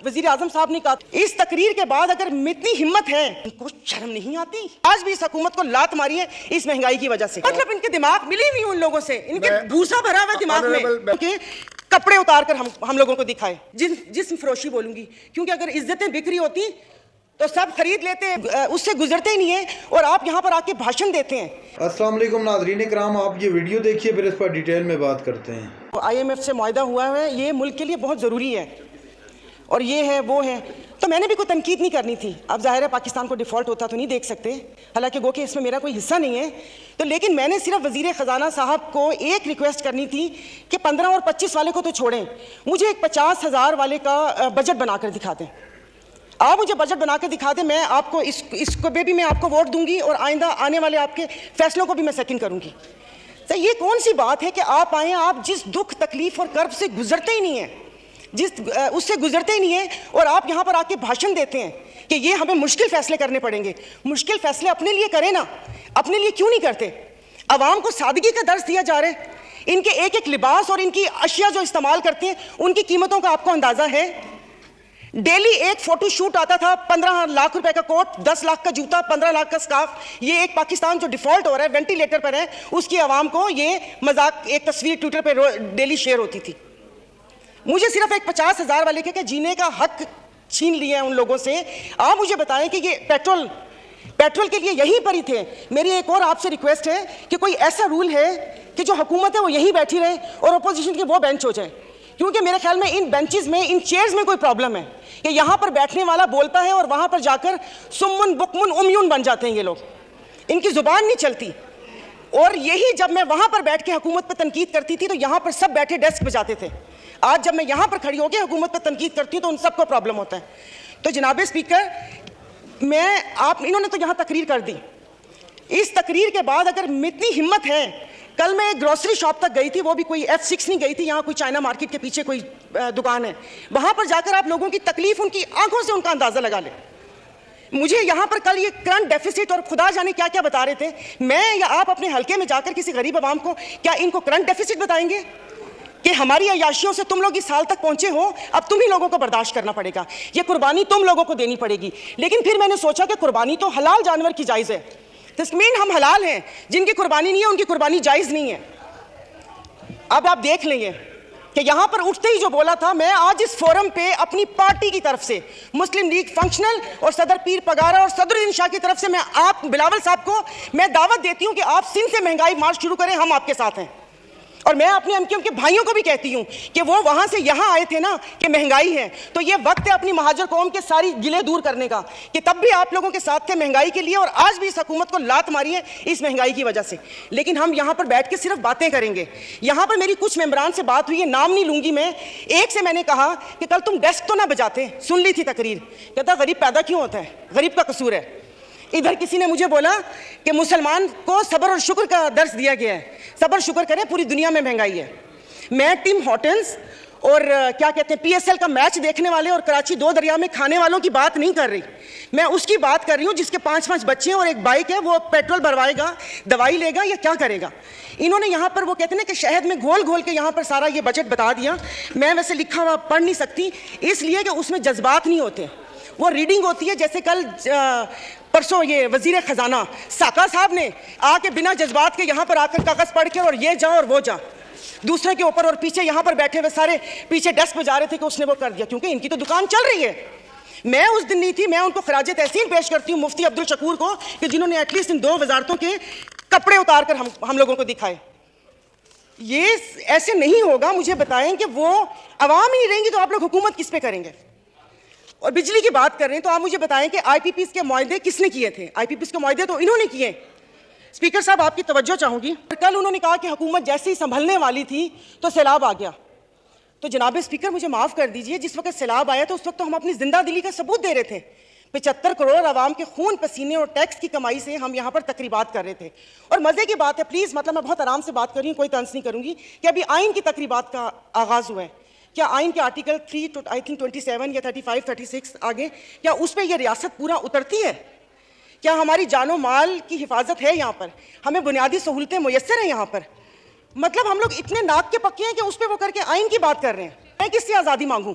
वजीर आजम साहब ने कहा, इस तकरीर के बाद अगर इतनी हिम्मत है, इनको शर्म नहीं आती? आज भी इस हुकूमत को लात मारी है इस महंगाई की वजह से। मतलब इनके दिमाग मिली नहीं उन लोगों से, इनके भूसा भरा हुआ दिमाग में कि कपड़े उतार कर हम लोगों को दिखाए। जिस्म फरोशी बोलूंगी, क्योंकि अगर इज्जतें बिक्री होती तो सब खरीद लेते, उससे गुजरते ही नहीं है और आप यहाँ पर आके भाषण देते हैं। अस्सलाम वालेकुम नाज़रीन इकराम, आप ये वीडियो देखिए, फिर इस पर डिटेल में बात करते हैं। IMF से मुआहदा हुआ है, ये मुल्क के लिए बहुत ज़रूरी है और ये है वो है, तो मैंने भी कोई तनकीद नहीं करनी थी। अब जाहिर है पाकिस्तान को डिफ़ॉल्ट होता तो नहीं देख सकते, हालांकि गो कि इसमें मेरा कोई हिस्सा नहीं है, तो लेकिन मैंने सिर्फ वज़ीर ख़जाना साहब को एक रिक्वेस्ट करनी थी कि 15 और 25 वाले को तो छोड़ें, मुझे एक 50,000 वाले का बजट बनाकर दिखा दें। आप मुझे बजट बना के दिखा दें, मैं आपको इसको भी मैं आपको वोट दूंगी और आइंदा आने वाले आपके फैसलों को भी मैं सेकंड करूंगी। तो ये कौन सी बात है कि आप आए, आप जिस दुख तकलीफ और कर्ब से गुजरते ही नहीं हैं, उससे गुजरते ही नहीं हैं और आप यहाँ पर आके भाषण देते हैं कि ये हमें मुश्किल फैसले करने पड़ेंगे। मुश्किल फैसले अपने लिए करें ना, अपने लिए क्यों नहीं करते? आवाम को सादगी का दर्स दिया जा रहा है। इनके एक एक लिबास और इनकी अशिया जो इस्तेमाल करते हैं उनकी कीमतों का आपको अंदाजा है? डेली एक फोटो शूट आता था, 15 लाख रुपए का कोट, 10 लाख का जूता, 15 लाख का स्कार्फ। ये एक पाकिस्तान जो डिफॉल्ट हो रहा है, वेंटिलेटर पर है, उसकी आवाम को ये मजाक एक तस्वीर ट्विटर पर डेली शेयर होती थी। मुझे सिर्फ एक 50,000 वाले के जीने का हक छीन लिया है उन लोगों से। आप मुझे बताएं कि ये पेट्रोल के लिए यहीं पर ही थे। मेरी एक और आपसे रिक्वेस्ट है कि कोई ऐसा रूल है कि जो हुकूमत है वो यहीं बैठी रहे और अपोजिशन के वो बेंच हो जाए, क्योंकि मेरे ख्याल में इन बेंचेस में, इन चेयर्स में कोई प्रॉब्लम है कि यहाँ पर बैठने वाला बोलता है और वहाँ पर जाकर सुम्मुन बुकमुन उम्यून बन जाते हैं ये लोग, इनकी जुबान नहीं चलती। और यही जब मैं वहाँ पर बैठ के हुकूमत पर तनकीद करती थी तो यहाँ पर सब बैठे डेस्क बजाते थे। आज जब मैं यहाँ पर खड़ी होकर हुकूमत पर तनकीद करती हूँ तो उन सबको प्रॉब्लम होता है। तो जनाब स्पीकर, इन्होंने तो यहाँ तकरीर कर दी, इस तकरीर के बाद अगर इतनी हिम्मत है, कल मैं एक ग्रोसरी शॉप तक गई थी, वो भी कोई F6 नहीं गई थी, यहाँ कोई चाइना मार्केट के पीछे कोई दुकान है, वहाँ पर जाकर आप लोगों की तकलीफ, उनकी आंखों से उनका अंदाज़ा लगा लें। मुझे यहाँ पर कल ये करंट डेफिसिट और खुदा जाने क्या क्या बता रहे थे, मैं या आप अपने हल्के में जाकर किसी गरीब आवाम को क्या इनको करंट डेफिसिट बताएंगे कि हमारी अयाशियों से तुम लोग इस साल तक पहुंचे हो, अब तुम ही लोगों को बर्दाश्त करना पड़ेगा, ये कुर्बानी तुम लोगों को देनी पड़ेगी। लेकिन फिर मैंने सोचा कि कुर्बानी तो हलाल जानवर की जायज़ है, तस्मीन हम हलाल हैं, जिनकी कुर्बानी नहीं है उनकी कुर्बानी जायज़ नहीं है। अब आप देख लेंगे कि यहाँ पर उठते ही जो बोला था, मैं आज इस फोरम पे अपनी पार्टी की तरफ से, मुस्लिम लीग फंक्शनल और सदर पीर पगारा और सदरुद्दीन शाह की तरफ से मैं आप बिलावल साहब को मैं दावत देती हूँ कि आप सिंध से महंगाई मार्च शुरू करें, हम आपके साथ हैं। और मैं अपने एमक्यूएम के भाइयों को भी कहती हूँ कि वो वहाँ से यहाँ आए थे ना कि महंगाई है, तो ये वक्त है अपनी महाजर कौम के सारी गिले दूर करने का कि तब भी आप लोगों के साथ थे महंगाई के लिए और आज भी इस हुकूमत को लात मारी है इस महंगाई की वजह से। लेकिन हम यहाँ पर बैठ के सिर्फ बातें करेंगे। यहाँ पर मेरी कुछ मेंबरान से बात हुई है, नाम नहीं लूंगी मैं। एक से मैंने कहा कि कल तुम डेस्क तो ना बजाते, सुन ली थी तकरीर, कहता गरीब पैदा क्यों होता है, गरीब का कसूर है। इधर किसी ने मुझे बोला कि मुसलमान को सब्र और शुक्र का दर्स दिया गया है, सब्र शुक्र करें, पूरी दुनिया में महंगाई है। मैं टिम हॉर्टन्स और क्या कहते हैं PSL का मैच देखने वाले और कराची 2 दरिया में खाने वालों की बात नहीं कर रही, मैं उसकी बात कर रही हूँ जिसके 5-5 बच्चे हैं और एक बाइक है, वो पेट्रोल भरवाएगा, दवाई लेगा या क्या करेगा। इन्होंने यहाँ पर वो कहते हैं कि शहद में घोल घोल के यहाँ पर सारा ये बजट बता दिया। मैं वैसे लिखा हुआ पढ़ नहीं सकती इसलिए कि उसमें जज्बात नहीं होते, वो रीडिंग होती है। जैसे कल परसों ये वजीर खजाना साका साहब ने आके बिना जज्बात के यहाँ पर आकर कागज पढ़ के और ये जा और वो जा दूसरे के ऊपर, और पीछे यहाँ पर बैठे हुए सारे पीछे डेस्क पे जा रहे थे कि उसने वो कर दिया, क्योंकि इनकी तो दुकान चल रही है। मैं उस दिन नहीं थी, मैं उनको खराज तहसीन पेश करती हूँ मुफ्ती अब्दुल शकूर को कि जिन्होंने एटलीस्ट इन 2 वजारतों के कपड़े उतार कर हम लोगों को दिखाए। ये ऐसे नहीं होगा। मुझे बताएं कि वो अवाम ही नहीं रहेंगी तो आप लोग हुकूमत किस पे करेंगे? और बिजली की बात कर रहे हैं तो आप मुझे बताएं कि IPPs के मुआहदे किसने किए थे? IPPs के मुआहदे तो इन्होंने किए। स्पीकर साहब आपकी तवज्जो चाहूंगी, कल उन्होंने कहा कि हुकूमत जैसे ही संभलने वाली थी तो सैलाब आ गया। तो जनाब स्पीकर मुझे माफ़ कर दीजिए, जिस वक्त सैलाब आया तो उस वक्त तो हम अपनी जिंदा दिली का सबूत दे रहे थे। 75 करोड़ आवाम के खून पसीने और टैक्स की कमाई से हम यहाँ पर तकरीबात कर रहे थे। और मज़े की बात है, प्लीज़ मतलब मैं बहुत आराम से बात कर रही हूँ, कोई तंज नहीं करूँगी, कि अभी आइन की तकरीबात का आगाज़ हुआ है। क्या आइन के आर्टिकल 3 आई थिंक 27 या 35, 36 आगे, क्या उस पर यह रियासत पूरा उतरती है? क्या हमारी जानो माल की हिफाजत है यहाँ पर? हमें बुनियादी सहूलतें मुयस्सर हैं यहाँ पर? मतलब हम लोग इतने नाक के पक्के हैं कि उस पर वो करके आइन की बात कर रहे हैं। मैं किससे आज़ादी मांगूँ?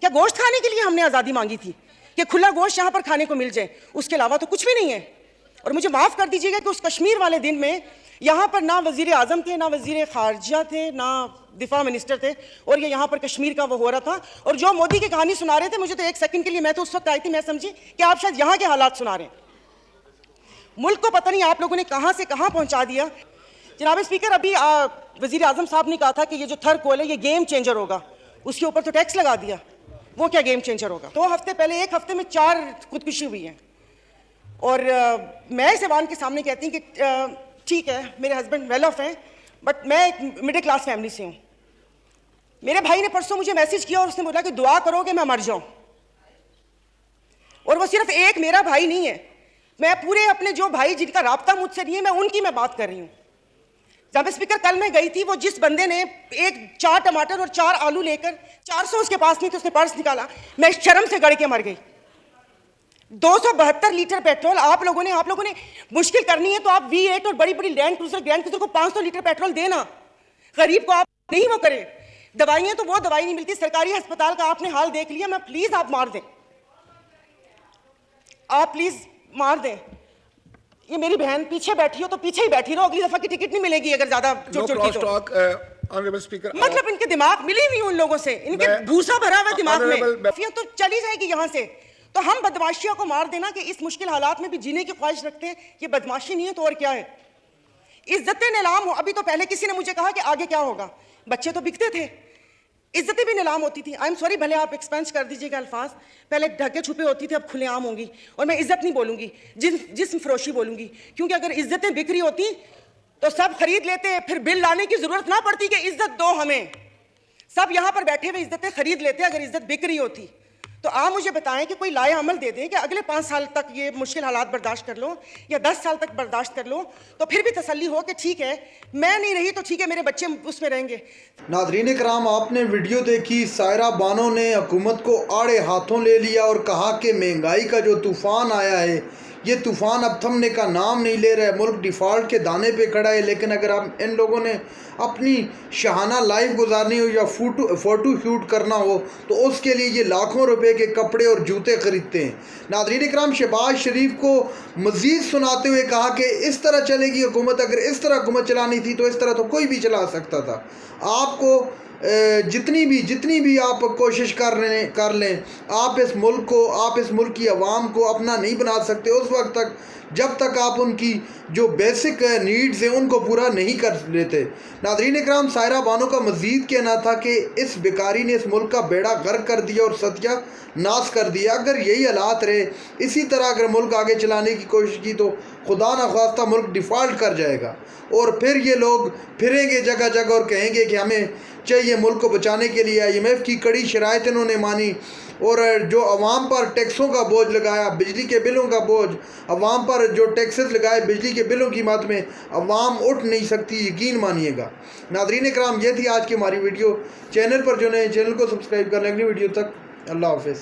क्या गोश्त खाने के लिए हमने आज़ादी मांगी थी कि खुला गोश्त यहाँ पर खाने को मिल जाए? उसके अलावा तो कुछ भी नहीं है। और मुझे माफ़ कर दीजिएगा कि उस कश्मीर वाले दिन में यहाँ पर ना वज़ीर आज़म थे, ना वज़ीर ख़ारजा थे, ना दिफा मिनिस्टर थे, और ये यहाँ पर कश्मीर का वो हो रहा था। और जो मोदी की कहानी सुना रहे थे, मुझे तो एक सेकंड के लिए, मैं तो उस वक्त आई थी, मैं समझी कि आप शायद यहाँ के हालात सुना रहे हैं। मुल्क को पता नहीं आप लोगों ने कहाँ से कहाँ पहुँचा दिया। जनाब स्पीकर, अभी वज़ीर आज़म साहब ने कहा था कि ये जो थर कोल है ये गेम चेंजर होगा, उसके ऊपर तो टैक्स लगा दिया, वो क्या गेम चेंजर होगा? 2 हफ्ते पहले, 1 हफ्ते में 4 खुदकुशी हुई है। और मैं इस ऐवान के सामने कहती हूँ कि ठीक है, मेरे हस्बैंड वेल ऑफ हैं, बट मैं एक मिडिल क्लास फैमिली से हूँ। मेरे भाई ने परसों मुझे मैसेज किया और उसने बोला कि दुआ करो कि मैं मर जाऊँ। और वो सिर्फ एक मेरा भाई नहीं है, मैं पूरे अपने जो भाई जिनका राब्ता मुझसे नहीं है, मैं उनकी मैं बात कर रही हूँ। जब स्पीकर कल मैं गई थी, वो जिस बंदे ने 4 टमाटर और 4 आलू लेकर 400 उसके पास नहीं थे, उसने पर्स निकाला, मैं शर्म से गड़ के मर गई। 272 लीटर पेट्रोल आप लोगों ने मुश्किल करनी है तो आप V8 और बड़ी बड़ी ग्रैंड क्रूजर को 500 लीटर पेट्रोल देना, गरीब को आप नहीं वो करें। दवाइयां तो वो दवाई नहीं मिलती, सरकारी अस्पताल का आपने हाल देख लिया। मैं प्लीज आप मार दें, आप प्लीज मार दें। ये मेरी बहन पीछे बैठी हो तो पीछे ही बैठी रहो, अगली दफा की टिकट नहीं मिलेगी अगर ज्यादा मतलब इनके दिमाग मिली नहीं उन लोगों से, इनके भूसा भरा हुआ दिमाग में, तो चली जाएगी यहाँ से। तो हम बदमाशियों को मार देना कि इस मुश्किल हालात में भी जीने की ख्वाहिश रखते हैं, ये बदमाशी नहीं है तो और क्या है? इज्जतें नीलाम हो। अभी तो पहले किसी ने मुझे कहा कि आगे क्या होगा, बच्चे तो बिकते थे, इज्जतें भी नीलाम होती थी। आई एम सॉरी, भले आप एक्सपेंस कर दीजिएगा अल्फाज, पहले ढके छुपे होती थी, अब खुलेआम होंगी। और मैं इज्जत नहीं बोलूंगी, जिस्म फरोशी बोलूंगी, क्योंकि अगर इज्जतें बिक्री होती तो सब खरीद लेते, फिर बिल लाने की जरूरत ना पड़ती कि इज्जत दो हमें। सब यहाँ पर बैठे हुए इज्जतें खरीद लेते अगर इज्जत बिक्री होती। तो आप मुझे बताएं कि कोई लाए अमल दे दें कि अगले 5 साल तक ये मुश्किल हालात बर्दाश्त कर लो, या 10 साल तक बर्दाश्त कर लो, तो फिर भी तसल्ली हो कि ठीक है मैं नहीं रही तो ठीक है, मेरे बच्चे उसमें रहेंगे। नाज़रीन कराम, आपने वीडियो देखी। सायरा बानो ने हुकूमत को आड़े हाथों ले लिया और कहा कि महंगाई का जो तूफ़ान आया है, ये तूफ़ान अब थमने का नाम नहीं ले रहा है, मुल्क डिफ़ॉल्ट के दाने पे खड़ा है। लेकिन अगर आप इन लोगों ने अपनी शहाना लाइफ गुजारनी हो या फ़ोटो शूट करना हो तो उसके लिए ये लाखों रुपए के कपड़े और जूते ख़रीदते हैं। नाज़रीन इकराम, शहबाज शरीफ को मज़ीद सुनाते हुए कहा कि इस तरह चलेगी हुकूमत, अगर इस तरह हुकूमत चलानी थी तो इस तरह तो कोई भी चला सकता था। आपको जितनी भी आप कोशिश कर लें, आप इस मुल्क की आवाम को अपना नहीं बना सकते उस वक्त तक जब तक आप उनकी जो बेसिक नीड्स हैं उनको पूरा नहीं कर लेते। नाज़रीन इकराम, सायरा बानो का मज़ीद कहना था कि इस बेकारी ने इस मुल्क का बेड़ा गर्क कर दिया और सत्या नाश कर दिया। अगर यही हालात रहे, इसी तरह अगर मुल्क आगे चलाने की कोशिश की तो खुदा न खास्ता मुल्क डिफ़ॉल्ट कर जाएगा और फिर ये लोग फिरेंगे जगह जगह और कहेंगे कि हमें चाहिए मुल्क को बचाने के लिए IMF की कड़ी शराइत इन्होंने मानी और जो अवाम पर टैक्सों का बोझ लगाया, बिजली के बिलों का बोझ, अवाम पर जो टैक्सेस लगाए बिजली के बिलों की मद में अवाम उठ नहीं सकती, यकीन मानिएगा। नाज़रीन इकराम, ये थी आज की हमारी वीडियो। चैनल पर जो नए चैनल को सब्सक्राइब कर लें। अगली वीडियो तक अल्लाह हाफ़िज़।